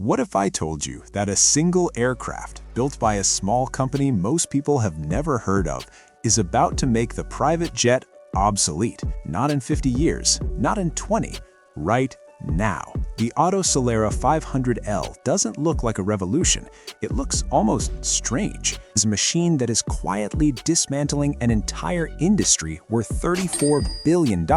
What if I told you that a single aircraft built by a small company most people have never heard of is about to make the private jet obsolete? Not in 50 years, not in 20, right now. The Otto Celera 500L doesn't look like a revolution. It looks almost strange. It's a machine that is quietly dismantling an entire industry worth $34 billion.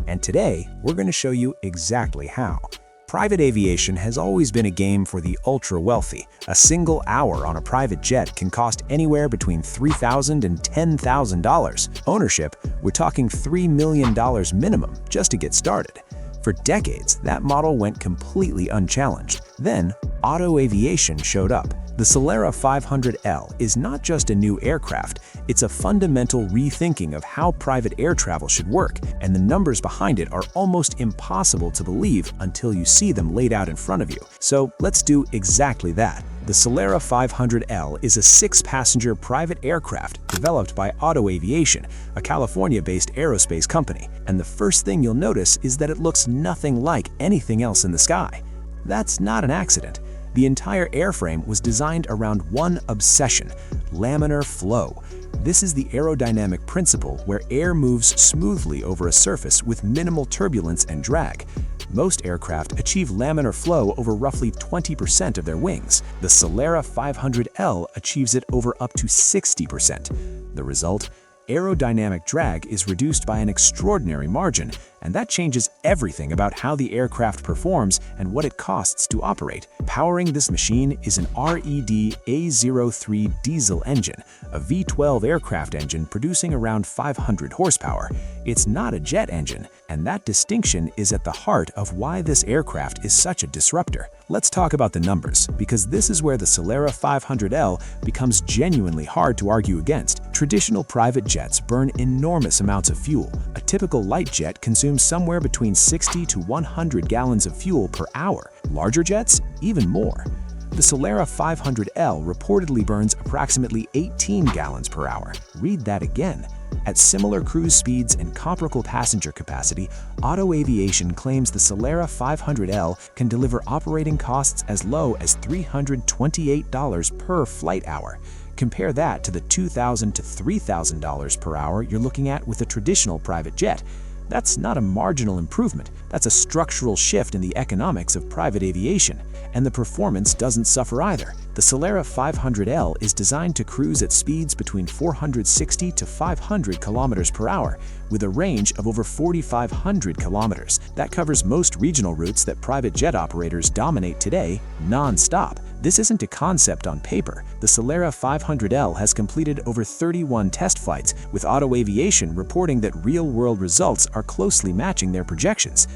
And today, we're going to show you exactly how. Private aviation has always been a game for the ultra-wealthy. A single hour on a private jet can cost anywhere between $3,000 and $10,000. Ownership, we're talking $3 million minimum just to get started. For decades, that model went completely unchallenged. Then, Otto Aviation showed up. The Celera 500L is not just a new aircraft, it's a fundamental rethinking of how private air travel should work, and the numbers behind it are almost impossible to believe until you see them laid out in front of you. So let's do exactly that. The Celera 500L is a 6-passenger private aircraft developed by Otto Aviation, a California-based aerospace company. And the first thing you'll notice is that it looks nothing like anything else in the sky. That's not an accident. The entire airframe was designed around one obsession: laminar flow. This is the aerodynamic principle where air moves smoothly over a surface with minimal turbulence and drag. Most aircraft achieve laminar flow over roughly 20% of their wings. The Celera 500L achieves it over up to 60%. The result? Aerodynamic drag is reduced by an extraordinary margin, and that changes everything about how the aircraft performs and what it costs to operate. Powering this machine is an RED A03 diesel engine, a V12 aircraft engine producing around 500 horsepower. It's not a jet engine, and that distinction is at the heart of why this aircraft is such a disruptor. Let's talk about the numbers, because this is where the Celera 500L becomes genuinely hard to argue against. Traditional private jets burn enormous amounts of fuel. A typical light jet consumes somewhere between 60 to 100 gallons of fuel per hour. Larger jets, even more. The Celera 500L reportedly burns approximately 18 gallons per hour. Read that again. At similar cruise speeds and comparable passenger capacity, Otto Aviation claims the Celera 500L can deliver operating costs as low as $328 per flight hour. Compare that to the $2,000 to $3,000 per hour you're looking at with a traditional private jet. That's not a marginal improvement, that's a structural shift in the economics of private aviation. And the performance doesn't suffer either. The Celera 500L is designed to cruise at speeds between 460 to 500 kilometers per hour, with a range of over 4,500 kilometers. That covers most regional routes that private jet operators dominate today, non-stop. This isn't a concept on paper. The Celera 500L has completed over 31 test flights, with Otto Aviation reporting that real-world results are closely matching their projections.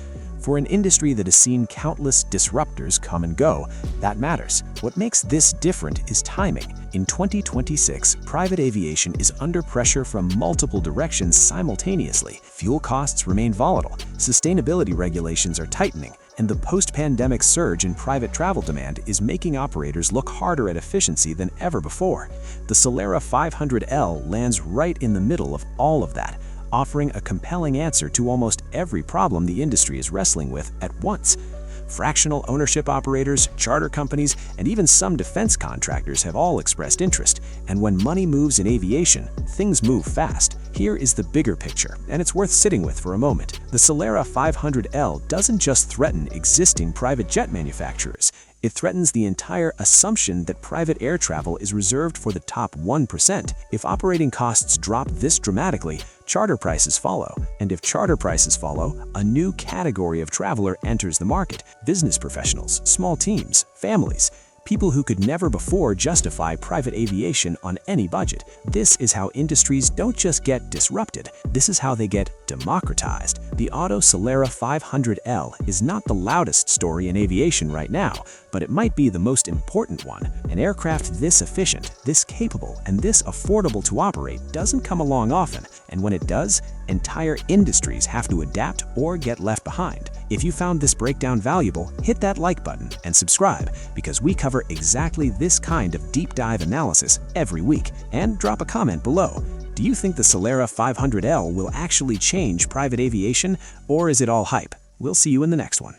For an industry that has seen countless disruptors come and go, that matters. What makes this different is timing. In 2026, private aviation is under pressure from multiple directions simultaneously. Fuel costs remain volatile, sustainability regulations are tightening, and the post-pandemic surge in private travel demand is making operators look harder at efficiency than ever before. The Celera 500L lands right in the middle of all of that, offering a compelling answer to almost every problem the industry is wrestling with at once. Fractional ownership operators, charter companies, and even some defense contractors have all expressed interest. And when money moves in aviation, things move fast. Here is the bigger picture, and it's worth sitting with for a moment. The Celera 500L doesn't just threaten existing private jet manufacturers. It threatens the entire assumption that private air travel is reserved for the top 1%. If operating costs drop this dramatically, charter prices follow. And if charter prices follow, a new category of traveler enters the market: business professionals, small teams, families. People who could never before justify private aviation on any budget. This is how industries don't just get disrupted, this is how they get democratized. The Otto Celera 500L is not the loudest story in aviation right now, but it might be the most important one. An aircraft this efficient, this capable, and this affordable to operate doesn't come along often, and when it does, entire industries have to adapt or get left behind. If you found this breakdown valuable, hit that like button and subscribe, because we cover exactly this kind of deep dive analysis every week. And drop a comment below. Do you think the Celera 500L will actually change private aviation, or is it all hype? We'll see you in the next one.